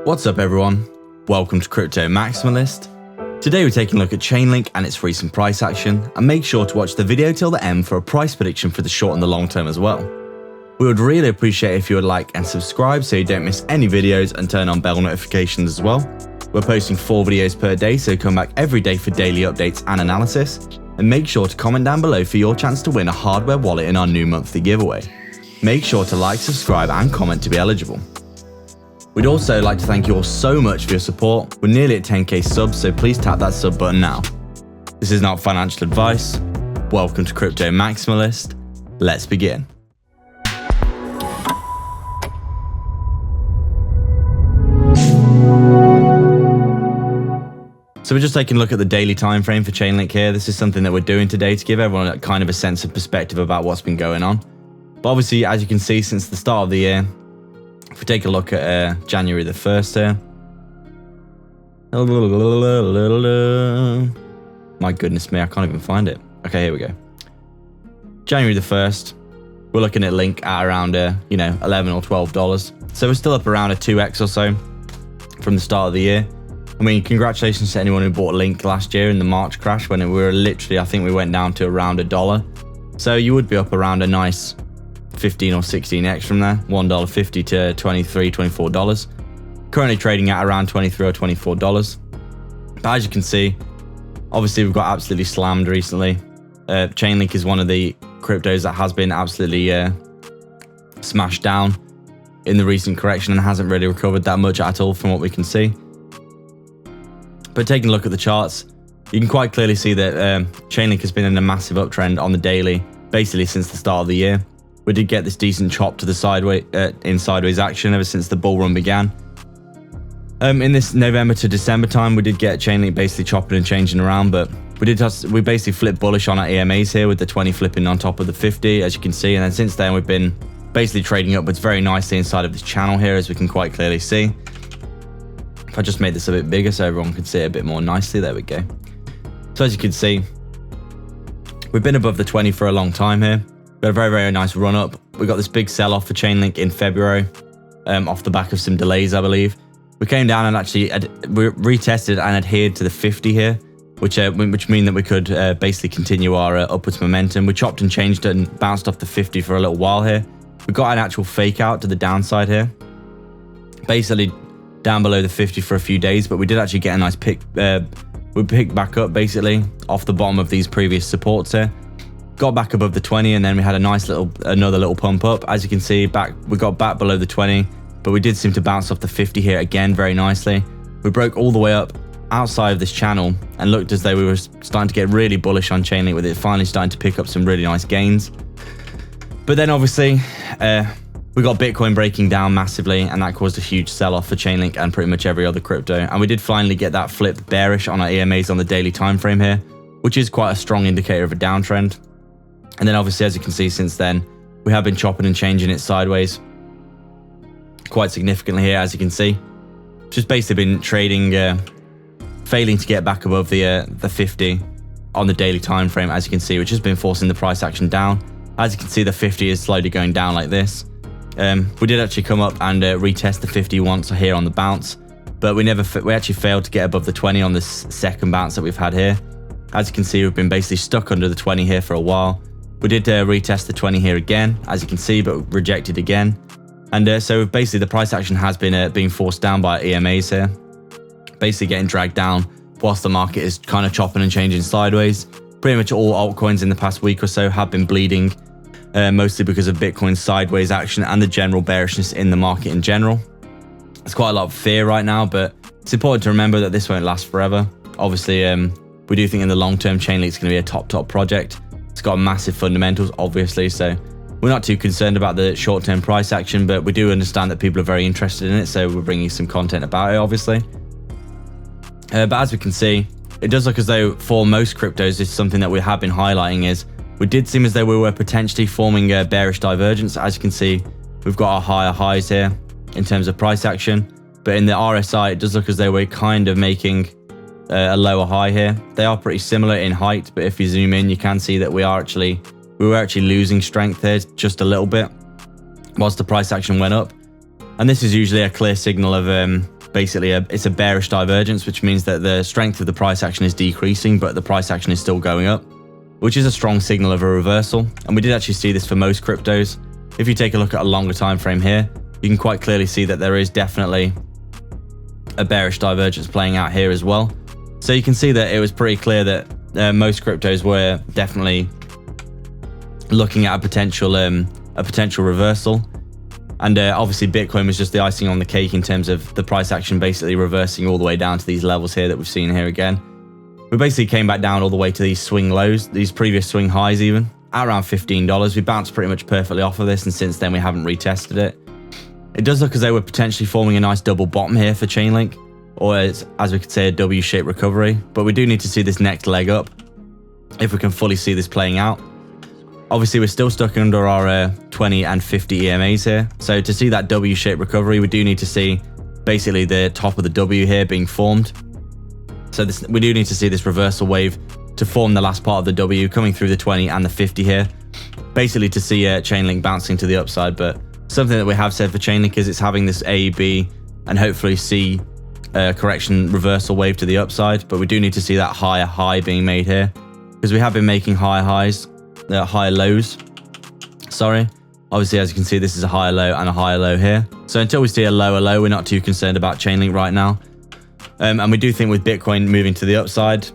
What's up everyone? Welcome to Crypto Maximalist. Today we're taking a look at Chainlink and its recent price action, and make sure to watch the video till the end for a price prediction for the short and the long term as well. We would really appreciate if you would like and subscribe so you don't miss any videos, and turn on bell notifications as well. We're posting 4 videos per day, so come back every day for daily updates and analysis, and make sure to comment down below for your chance to win a hardware wallet in our new monthly giveaway. Make sure to like, subscribe and comment to be eligible. We'd also like to thank you all so much for your support. We're nearly at 10k subs, so please tap that sub button now. This is not financial advice. Welcome to Crypto Maximalist. Let's begin. So we're just taking a look at the daily time frame for Chainlink here. This is something that we're doing today to give everyone kind of a sense of perspective about what's been going on. But obviously, as you can see, since the start of the year, if we take a look at January the 1st here. My goodness me, I can't even find it. Okay, here we go. January the 1st, we're looking at Link at around, $11 or $12. So we're still up around a 2x or so from the start of the year. I mean, congratulations to anyone who bought Link last year in the March crash when we were literally, I think we went down to around $1. So you would be up around a nice 15 or 16x from there, $1.50 to $23, $24. Currently trading at around $23 or $24. But as you can see, obviously we've got absolutely slammed recently. Chainlink is one of the cryptos that has been absolutely smashed down in the recent correction and hasn't really recovered that much at all from what we can see. But taking a look at the charts, you can quite clearly see that Chainlink has been in a massive uptrend on the daily, basically since the start of the year. We did get this decent chop to the sideways action ever since the bull run began. In this November to December time, we did get Chainlink basically chopping and changing around, but we basically flipped bullish on our EMAs here with the 20 flipping on top of the 50, as you can see. And then since then, we've been basically trading upwards very nicely inside of this channel here, as we can quite clearly see. If I just made this a bit bigger so everyone can see it a bit more nicely, there we go. So as you can see, we've been above the 20 for a long time here. We had a very, very nice run up. We got this big sell off for Chainlink in February, off the back of some delays, I believe. We came down and actually we retested and adhered to the 50 here, which mean that we could basically continue our upwards momentum. We chopped and changed it and bounced off the 50 for a little while here. We got an actual fake out to the downside here, basically down below the 50 for a few days, but we did actually get a nice pick. We picked back up basically off the bottom of these previous supports here. Got back above the 20, and then we had a nice another little pump up. As you can see, we got back below the 20, but we did seem to bounce off the 50 here again very nicely. We broke all the way up outside of this channel and looked as though we were starting to get really bullish on Chainlink, with it finally starting to pick up some really nice gains. But then obviously we got Bitcoin breaking down massively, and that caused a huge sell-off for Chainlink and pretty much every other crypto. And we did finally get that flip bearish on our EMAs on the daily time frame here, which is quite a strong indicator of a downtrend. And then obviously, as you can see, since then, we have been chopping and changing it sideways quite significantly here, as you can see. Just basically been trading, failing to get back above the 50 on the daily time frame, as you can see, which has been forcing the price action down. As you can see, the 50 is slowly going down like this. We did actually come up and retest the 50 once here on the bounce, but we actually failed to get above the 20 on this second bounce that we've had here. As you can see, we've been basically stuck under the 20 here for a while. We did retest the 20 here again, as you can see, but rejected again. And so basically the price action has been being forced down by EMAs here, basically getting dragged down whilst the market is kind of chopping and changing sideways. Pretty much all altcoins in the past week or so have been bleeding, mostly because of Bitcoin's sideways action and the general bearishness in the market in general. There's quite a lot of fear right now, but it's important to remember that this won't last forever. Obviously, we do think in the long term, Chainlink's going to be a top project. It's got massive fundamentals, obviously, so we're not too concerned about the short-term price action, but we do understand that people are very interested in it, so we're bringing some content about it, obviously. But as we can see, it does look as though for most cryptos, it's something that we have been highlighting is we did seem as though we were potentially forming a bearish divergence. As you can see, we've got our higher highs here in terms of price action, but in the RSI, it does look as though we're kind of making a lower high here. They are pretty similar in height, but if you zoom in, you can see that we were actually losing strength here just a little bit whilst the price action went up. And this is usually a clear signal of basically it's a bearish divergence, which means that the strength of the price action is decreasing, but the price action is still going up, which is a strong signal of a reversal. And we did actually see this for most cryptos. If you take a look at a longer time frame here, you can quite clearly see that there is definitely a bearish divergence playing out here as well. So you can see that it was pretty clear that most cryptos were definitely looking at a potential reversal. And obviously Bitcoin was just the icing on the cake in terms of the price action basically reversing all the way down to these levels here that we've seen here again. We basically came back down all the way to these swing lows, these previous swing highs even, at around $15. We bounced pretty much perfectly off of this, and since then we haven't retested it. It does look as though we're potentially forming a nice double bottom here for Chainlink, or as we could say, a W-shaped recovery, but we do need to see this next leg up if we can fully see this playing out. Obviously, we're still stuck under our 20 and 50 EMAs here. So to see that W-shaped recovery, we do need to see basically the top of the W here being formed. So we do need to see this reversal wave to form the last part of the W coming through the 20 and the 50 here. Basically to see Chainlink bouncing to the upside. But something that we have said for Chainlink is it's having this A, B, and hopefully C correction reversal wave to the upside. But we do need to see that higher high being made here, because we have been making higher highs. Higher lows, sorry. Obviously, as you can see, this is a higher low and a higher low here. So until we see a lower low, we're not too concerned about Chainlink right now. And we do think with Bitcoin moving to the upside,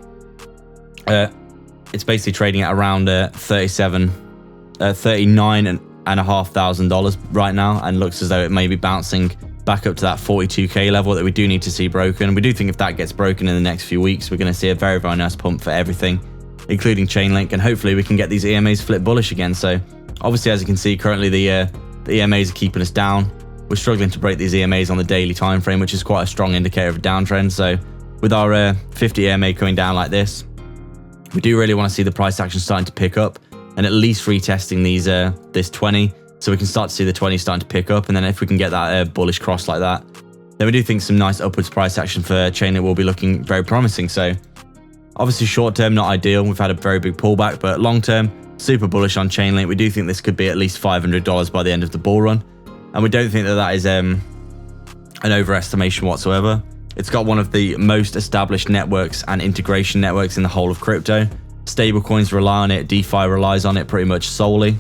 it's basically trading at around $39,500 right now, and looks as though it may be bouncing back up to that 42k level that we do need to see broken. We do think if that gets broken in the next few weeks, we're going to see a very, very nice pump for everything, including Chainlink, and hopefully we can get these EMAs flip bullish again. So obviously, as you can see, currently the EMAs are keeping us down. We're struggling to break these EMAs on the daily time frame, which is quite a strong indicator of a downtrend. So with our 50 EMA coming down like this, we do really want to see the price action starting to pick up and at least retesting these this 20, so we can start to see the 20 starting to pick up. And then if we can get that bullish cross like that, then we do think some nice upwards price action for Chainlink will be looking very promising. So obviously short term, not ideal. We've had a very big pullback, but long term, super bullish on Chainlink. We do think this could be at least $500 by the end of the bull run. And we don't think that that is an overestimation whatsoever. It's got one of the most established networks and integration networks in the whole of crypto. Stablecoins rely on it, DeFi relies on it pretty much solely.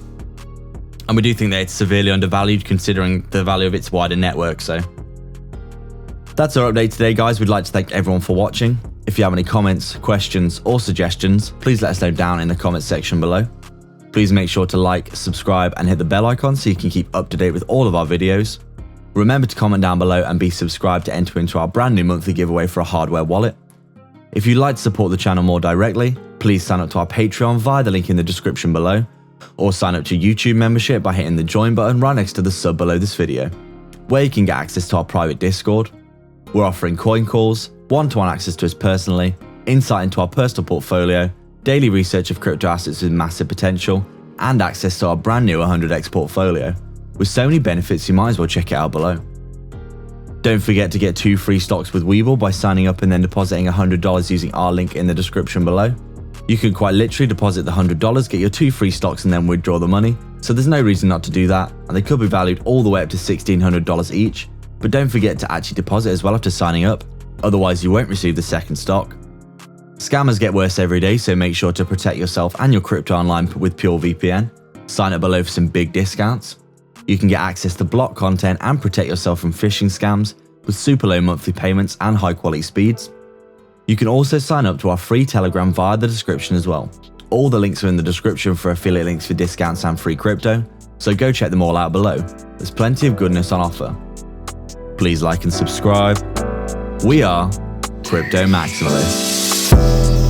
And we do think that it's severely undervalued considering the value of its wider network. So that's our update today, guys. We'd like to thank everyone for watching. If you have any comments, questions, or suggestions, please let us know down in the comments section below. Please make sure to like, subscribe, and hit the bell icon so you can keep up to date with all of our videos. Remember to comment down below and be subscribed to enter into our brand new monthly giveaway for a hardware wallet. If you'd like to support the channel more directly, please sign up to our Patreon via the link in the description below, or sign up to YouTube membership by hitting the join button right next to the sub below this video, where you can get access to our private Discord. We're offering coin calls, one-to-one access to us personally, insight into our personal portfolio, daily research of crypto assets with massive potential, and access to our brand new 100x portfolio. With so many benefits, you might as well check it out below. Don't forget to get 2 free stocks with Webull by signing up and then depositing $100 using our link in the description below. You can quite literally deposit the $100, get your 2 free stocks, and then withdraw the money, so there's no reason not to do that, and they could be valued all the way up to $1,600 each. But don't forget to actually deposit as well after signing up, otherwise you won't receive the second stock. Scammers get worse every day, so make sure to protect yourself and your crypto online with PureVPN. Sign up below for some big discounts. You can get access to block content and protect yourself from phishing scams with super low monthly payments and high quality speeds. You can also sign up to our free Telegram via the description as well. All the links are in the description for affiliate links for discounts and free crypto, so go check them all out below. There's plenty of goodness on offer. Please like and subscribe. We are Crypto Maximalists.